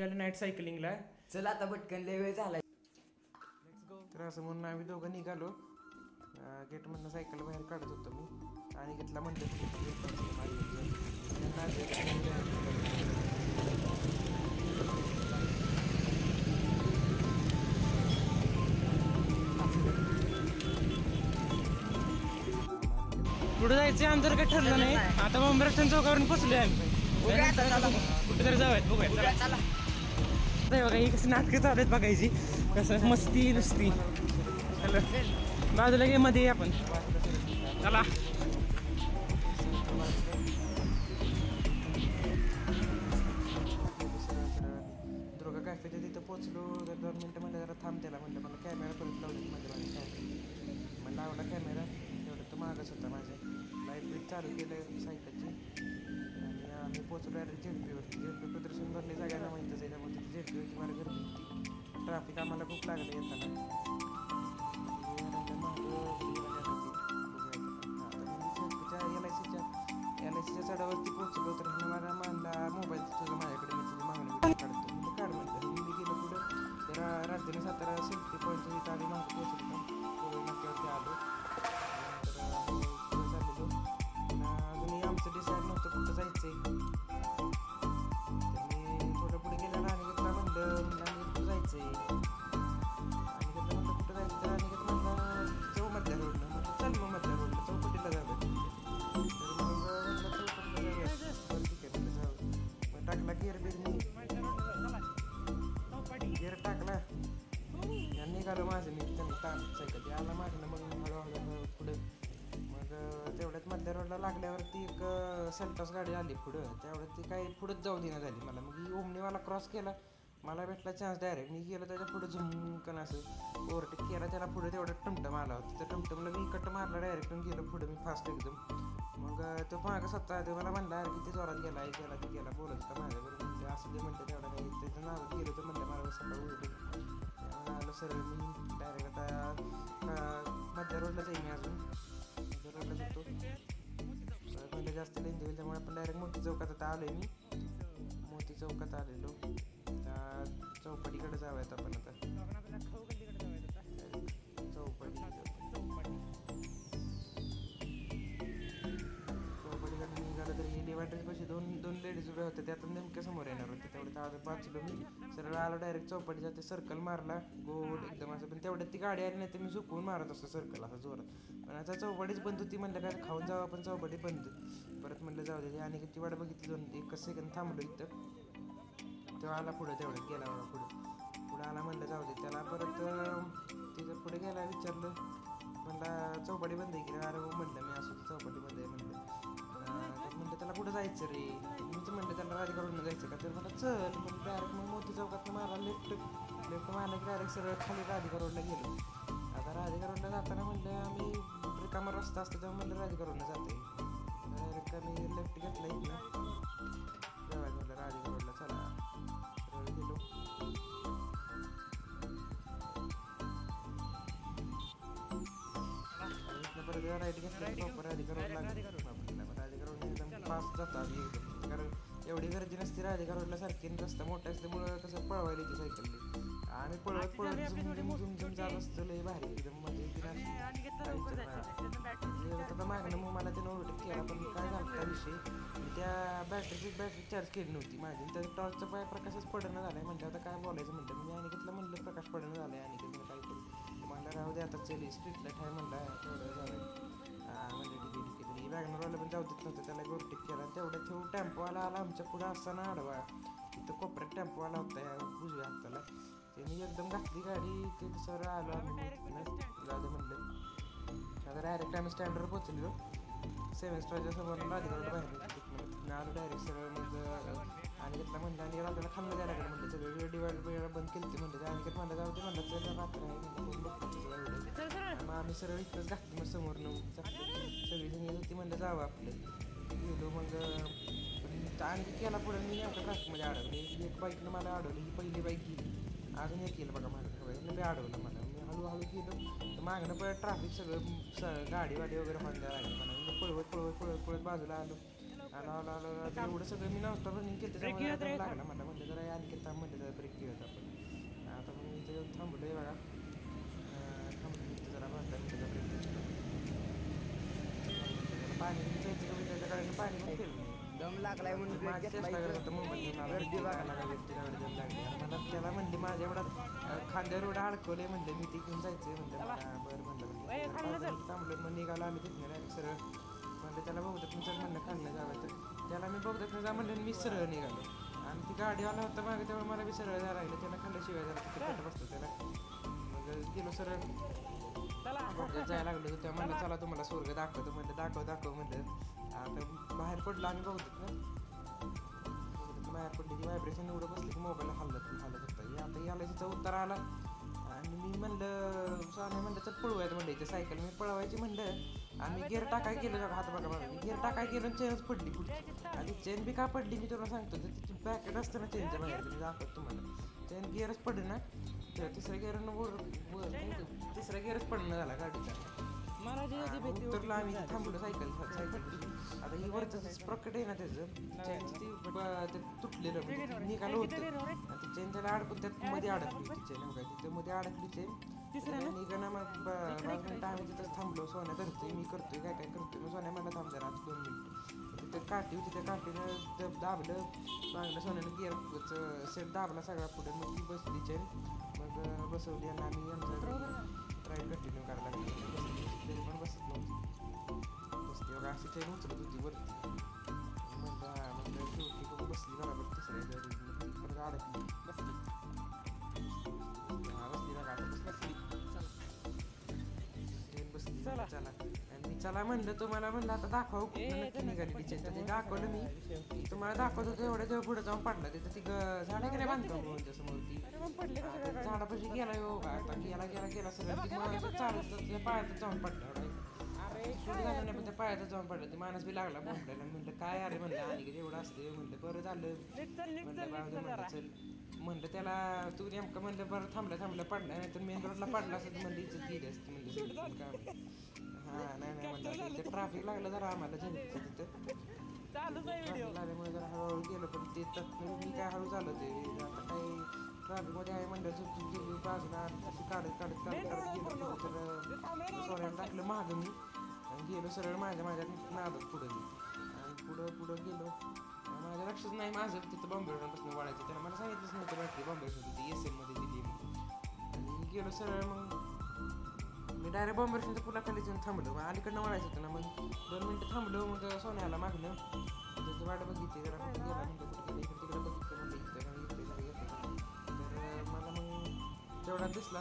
निघालो नाईट सायकलिंगला. चला आता पटकन लय वेळ झाला. तर असं म्हणून आम्ही दोघं निघालो. गेटमधनं सायकल बाहेर काढत होतो मी आणि घेतला म्हणलं पुढे जायचं अंतर काही ठरलं नाही. आता मुंबई रस्त्याच्या चौकावरून पोचलोय आम्ही. कुठे तरी जाऊयात बघूया. चला बघा ही कसं नाटकं चालू आहेत बघायची. कसं मस्ती नुसती. हॅलो बाजूला गे मध्ये आपण. चला दुर्गा कॅफेच्या तिथं पोचलो. 2 मिनटं म्हणलं जरा थांब त्याला म्हणलं मला कॅमेरा परत लावले म्हणजे लावला कॅमेरा. तेवढं तो मागच होता माझ्या. लाईट बीट चालू केलं सायकलची आणि आम्ही पोचलो डायरेक्ट झेडपीवरती. झेडपी प्रदर्शन भरले सगळ्यांना माहीतच आहे. त्यामुळे तिथे झेडपीवरती मला गर्दी होती. ट्रॅफिक आम्हाला खूप लागलं येताना. LICच्या चढावरती पोहोचलो तर मला मानला मोबाईल तुझा माझ्याकडे मी तुझी मागणी काढतो म्हणजे काढ म्हणलं. मी गेलो पुढं तर राजधानी सातारा सेल्फी पॉईंटच्या तिथं आम्ही मागं पोहोचलो. नाक्यावरती आलो तर चाललेलो. अजूनही आमचं डिसाईड नव्हतं कुठं जायचं आहे. तर मी थोडं पुढे गेल्याला अनिकेतला म्हणलं अनिकेत जायचं आहे. अनिकेतला म्हणलं कुठं जायचं तर अनिकेत म्हणलं जाऊ मधल्या रोडनं. म्हणजे चल मग मधल्या रोडनं चौपटीला जाऊ. टाकला गेअर गेअर टाकला निघालो माझं मी. त्यांनी सायकल आला माझं मग हळूहळू पुढं. मग तेवढ्यात मधल्या रोडला लागल्यावरती एक सेल्टॉस गाडी आली पुढं. तेवढ्यात ती काही पुढंच जाऊ देणं झाली मला. मग ही ओमनीवाला क्रॉस केला. मला भेटला चान्स डायरेक्ट. मी गेलो त्याच्या पुढं झुमकन असं ओव्हरटेक केला त्याला. पुढे तेवढं टमटम आला होता. त्या टमटमला मी कट मारला डायरेक्ट गेलो पुढं मी फास्ट एकदम. मग तो मागं स्वतः ते मला म्हणला अरे किती जोरात गेला ते गेला बोलत होता माझ्याबरोबर. म्हणजे असं ते म्हणतं तेवढं नाही त्याचं नाव गेलं तर म्हणलं मला सकाळी उठून आलं सरळ मी डायरेक्ट आता मधल्या रोडला जाईल मी. अजून मधल्या रोडला जातो म्हणलं जास्त लेन देईल त्यामुळे आपण डायरेक्ट मोती चौकात आता आलो आहे मी. मोती चौकात आलेलो. त्या चौपाटीकडे जाऊयात आपण आता. निघालं तर हे डिवायडरपाशी दोन लेडीज उभ्या होत्या. त्यातून नेमक्या समोर येणार होते. तेवढं वाचलो मी. सरळ आलो डायरेक्ट चौपाटी जाते. सर्कल मारला गोल एकदम असं. पण तेवढ्यात ती गाडी आली नाही तर मी झुकवून मारत असतो सर्कल असं जोरात. पण आता चौपाटीच बंद होती. म्हणलं काय खाऊन जावं आपण चौपाटी बंद. परत म्हणलं जाऊ दे. आणि किती वाट बघितली 1 सेकंद थांबलो इथं. तेव्हा आला पुढं तेवढ्यात गेला बघा पुढं आला. म्हणलं जाऊ दे त्याला. परत तिथं पुढे गेला विचारलं म्हणला चौपाटी बंद आहे की अरे हो म्हणलं मी असं चौपाटी बंद आहे म्हणलं. म्हणलं त्याला कुठं जायचं रे. मीच म्हणलं त्याला राजगडवरून जायचं का. तर मला चल मग डायरेक्ट मग मोती चौकात मारला लेफ्ट मारला की डायरेक्ट सरळ खाली राधिका रोडला गेलो. आता राधिका रोडला जाताना म्हणलं आम्ही रिकामा रस्ता असतो तेव्हा म्हणलं राधिका रोडला जाते. डायरेक्ट आम्ही लेफ्ट घेतला इथनं जाऊया म्हणलं राधिका रोडला. चला सरळ गेलो. परत राईट घेतला प्रॉपर राधिका रोडला. राधिका रोडने एकदम फास्ट जातात एकदम. कारण एवढी गर्दी नसते राधिका रोडला सारखी. रस्ता मोठा असल्यामुळं कसं पळवायला येते सायकलने. आम्ही पळवत झुम जात असतो. लय भारी एकदम म्हणजे आता मागणं मग मला त्यानं ओव्हरटेक केला. पण काय झालं त्या विषयी त्या बॅटरी चार्ज केली नव्हती माझी. त्या टॉर्चचा पाय प्रकाशच पडणं झाला आहे. म्हणजे आता काय बोलायचं म्हणलं मी अनिकेतला म्हणलं प्रकाश पडणं झालं आहे. अनिकेतला काहीतरी मला राहू दे आता चल स्ट्रीट लाईट आहे म्हणला तेवढं झालं. म्हणजे ठीक आहे वॅगनरवाला पण जाऊ देत नव्हतं. त्याला ओव्हरटेक केला. तेवढ्यात ठेवून टेम्पोवाला आला आमच्या पुढं असताना आडवा. तिथं कोपऱ्यात टेम्पोवाला होता या उजव्या हाताला. त्यांनी एकदम घातली गाडी. ते सर आलो आम्ही जाऊ दे म्हणलं. आता डायरेक्ट आम्ही स्टँडवर पोचलेलो. 7 स्टारच्या समोर राधिका रोड बाहेर तिथनं आलो डायरेक्ट सरळ. मग अनिकेतला म्हणलं आणि आपल्याला खाल्लं जायला लागलं म्हणलं. सगळं डिवायडर बंद केली ते म्हणलं. अनिकेत म्हणलं जाऊ दे म्हणलं चल रात्र आहे म्हणलं बघतो. मग आम्ही सरळ इथंच घातली मग समोर सगळीजण येत होती म्हणलं जावं आपलं. गेलो मग आणखी केला पुढे मी नेमकं ट्रॅफिकमध्ये अडवली. एक बाईकनं मला अडवली. ही पहिली बाईक गेली. अजून एक केलं बघा माझ्या बी अडवलं मला. मी हळूहळू गेलो तर मागणं परत ट्रॅफिक सगळं गाडी वगैरे होऊन द्यायला लागलं मला. पळवत बाजूला आलो. आलो आलो आलो आलो एवढं सगळं मी नॉनस्टॉप रनिंग केलं त्याच्यामुळे दम लागला मला म्हणलं जरा आणखी थांब म्हणलं जरा ब्रेक घेऊयात आपण आता मग मी इथे येऊन थांबलो आहे बघा थांबलो इथं जरा बांधला मिनिटाचा ब्रेक घेतला पाणी जायचं का विचारलं कारण पाणी पण केलं नाही दम लागलाय म्हणून break माझी घेतला चेष्टा करत इथं. होतं मुंबईत गर्दी बघा. व्यक्तीला दम लागली आणि मला त्याला म्हणले माझ्या एवढा खांद्यावर एवढं अडकवलंय म्हणलं मी ते घेऊन जायचंय म्हणलं मला बरं म्हणलं थांबलं मग निघाला आम्ही तिथनं डायरेक्ट सरळ म्हणलं त्याला बहुतेक चल म्हणलं खाल्लं जावं तर त्याला मी बहुतेक जा म्हणलं आणि मी सरळ निघालो आणि ती गाडीवाला होता मागे तेव्हा मला बी सरळ जायला लागलं त्याला खाल्ल्याशिवाय जरा तिथे कट बसतो त्याला मग गेलो सरळ जायला लागलो तर तेव्हा म्हणलं चला तुम्हाला स्वर्ग दाखवतो म्हणलं दाखव म्हणलं आता बाहेर पडलो आम्ही बहुतेक ना बाहेर पडली की व्हायब्रेशन एवढं बसलं की मोबाईल हलत होता आता याला तिचा उत्तर आला आणि मी म्हणलं सोन्या म्हणलं तर पळवायचं म्हणलं इथे सायकल मी पळवायची म्हणलं आणि गिअर टाकाय गेलं बघा हात बघा बघा गिअर टाकाय गेलं आणि चेनच पडली पुढची आणि चेन बी का पडली मी तुला सांगतो तर तिची पॅकेट असतं ना चेनच्या बाहेर मी दाखवतो तुम्हाला चेन गिअरच पडली ना तर तिसऱ्या गिअरच पडणं झाला गाडीचा उतरला आम्ही थांबलो सायकल आता ही वरचं स्प्रॉकेट आहे ना त्याचं चेन ते तुटलेलं म्हणजे ते निघालं होतं आणि ती चेन त्याला अडकून त्यात मध्ये अडकली होती चेन बघा तिथं मध्ये अडकली चेन निघणं मग 5 मिनिटं आम्ही तिथं थांबलो सोन्या धरतोय मी करतोय काय करतोय मग सोन्या मला थांब जरा 2 मिनिटं तिथं काठी होती त्या काठीनं दाबलं मागलं सोन्यानं गिअरचं सेट दाबला सगळा पुढे मग ती बसली चेन मग बसवली आणि आम्ही आमचा राईड कंटिन्यू करायला लागलो तरी पण बसत नव्हती बसली बघा अशी चेन उचलत होती वरती म्हणलं शेवटी पण बसली बरोबर तिसऱ्या परत अडकली बसली बघा आता बसली बसली चला आणि मी चला म्हणलं तुम्हाला म्हणलं आता दाखवा कुठं नक्की निघाली चेन तर ते दाखवलं मी तुम्हाला दाखवत होतं एवढ्या तेव्हा पुढे जाऊन पडला तिथं ती झाडाकडे बांधतो म्हणून समोर ती झाडापाशी गेला हो आता गेला सगळं ती माणूस चालत त्या पायातच जाऊन पडला सुरू झालं नाही पण त्या पायातच जाऊन पडलं ती माणूस बी लागला बोंबल्याला म्हणलं काय अरे म्हणलं आणि एवढं असते म्हणलं बरं झालं म्हणलं म्हणलं चल म्हणलं त्याला तू नेमकं म्हणलं बरं थांबलं पडला नाही तर मेन रोडला पडला असं म्हणलं इज्जत गेली असते म्हणलं काय हां नाही म्हणलं तिथे ट्रॅफिक लागलं जरा आम्हाला झेंडीचं तिथं ट्रॅफिक लागल्यामुळे जरा हळूहळू गेलो पण ते मी काय हळू चालवते आता काही ट्रॅफिकमध्ये आहे म्हणलं चुकून गेली बाजूला तशी काढत गेलो तर सोन्याला टाकलं मागं मी आणि गेलो सरळ माझ्या नादात पुढं मी आणि पुढं गेलो माझ्या लक्षात नाही माझं तिथं बॉम्बेपासून वाढायचं त्याला मला सांगितलंच नव्हतं बॅटरी बॉम्बेपासून ती SM मध्ये दिली आणि गेलो सरळ मग मी डायरेक्ट बॉम्बेपासून पुलाखाली जाऊन थांबलो मग अलीकडनं वळायचं होतं ना मग 2 मिनिटं थांबलो मग सोन्याला मागणं त्याची वाट बघितली जरा कुठे गेला म्हणलं कुठे गेला इकडे तिकडे बघितलं म्हणलं इकडे जरा येतं तर मला मग जेवढा दिसला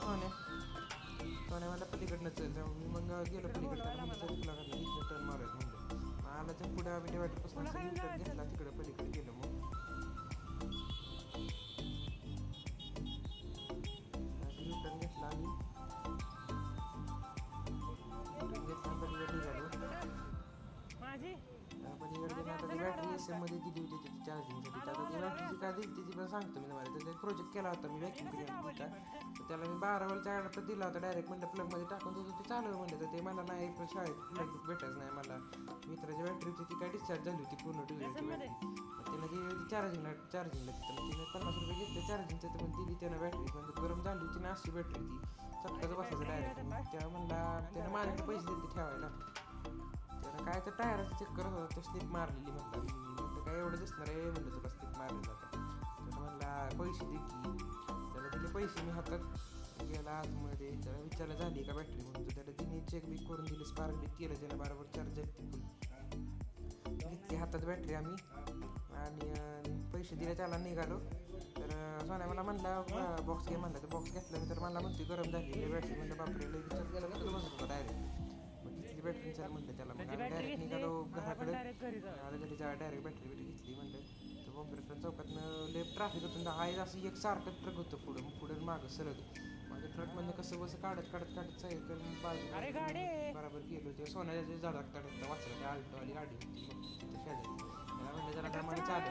सोन्या मला पलीकडनं चल मी मग गेलो पलीकडनं पुलाकडनं इकडे टर्न मारायचं म्हणलं आला तर पुढे आम्ही डिवायडरपासून घेतला तिकडे पलीकडे गेलो मग रिटर्न घेतला आम्ही बॅटरी SM मध्ये दिली होती त्याची चार्जिंगसाठी आता ती बॅटरीची काय दिली ती पण सांगतो मी तुम्हाला त्याचा प्रोजेक्ट केला होता मी व्हॅक्यूम क्लिनर का तर त्याला मी 12 वोल्टचा ॲडॅप्टर दिला होता डायरेक्ट म्हणलं प्लगमध्ये टाकून तुझं ते चालू म्हणलं तर ते मला नाही शाळेत प्लग भेटायचं नाही मला मित्राची बॅटरी होती ती काय डिस्चार्ज झाली होती पूर्ण डिव्हिजनची बॅटरी त्यानं ती चार्जिंगला तिथं तिने 50 रुपये घेतले चार्जिंगचं तर मग दिली त्यानं बॅटरी पण गरम झाली होती ना अशी बॅटरी ती चटकाचं बसायचं डायरेक्ट तेव्हा म्हणला त्यानं माझ्याकडे पैसे दिले ठेवायला त्याला काय तर टायराचं चेक करत होता तो स्लिप मारलेली म्हणलं काय एवढं दिसणार आहे म्हणलं तुला स्लिप मारली जातं तर म्हणला पैसे दे की त्याला दिले पैसे मी हातात गेला आतमध्ये त्याला विचारलं झाली का बॅटरी म्हणून तर त्याला तिने चेक बिक करून दिली स्पार्क बिक केलं त्याला बरोबर चार्जर फुल घेतली हातात बॅटरी आम्ही आणि पैसे दिले त्याला निघालो तर सोन्या मला म्हणला बॉक्स घे म्हणला तर बॉक्स घेतल्यानंतर मला म्हणते गरम झाली बॅटरी म्हणलं बापरे विचार केला का बसत होता डायरेक्ट घेतली बॅटरी सर म्हणलं त्याला मग आम्ही डायरेक्ट निघालो घराकडे आलं घरी डायरेक्ट बॅटरी घेतली म्हणलं तर बॉम्बेपासून चौकातनं लेफ्ट ट्रॅफिक होतं आहे असं एक सारखं ट्रक होतं पुढं मागं सरळ माझ्या ट्रकमधनं कसं बसं काढत सायकल बाजू बरोबर गेलो ते सोन्याच्या झाडात वाचलं त्या आल्टोवाली गाडी होती तिथं शेजारी त्याला म्हणलं जरा प्रमाणे चालू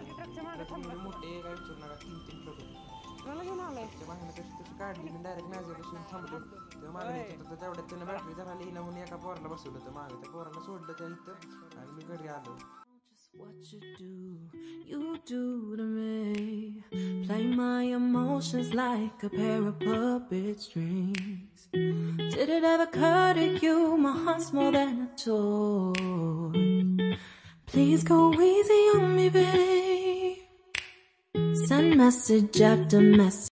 ट्रक मोठे काय विचारू नका 3 ट्रक होते मागणं तशी काढली मी डायरेक्ट माझ्यापासून थांबलो तेव्हा मागणं येत होतं तेवढ्यात त्यानं बॅटरी जरा लिहिणं म्हणून एका पोराला बसवलं होतं मागं त्या पोराला सोडलं त्या इथं आणि मी घरी आलो What you do to me. Play my emotions like a pair of puppet strings. Did it ever occur to you my heart's more than a toy? Please go easy on me, babe. Send message after message.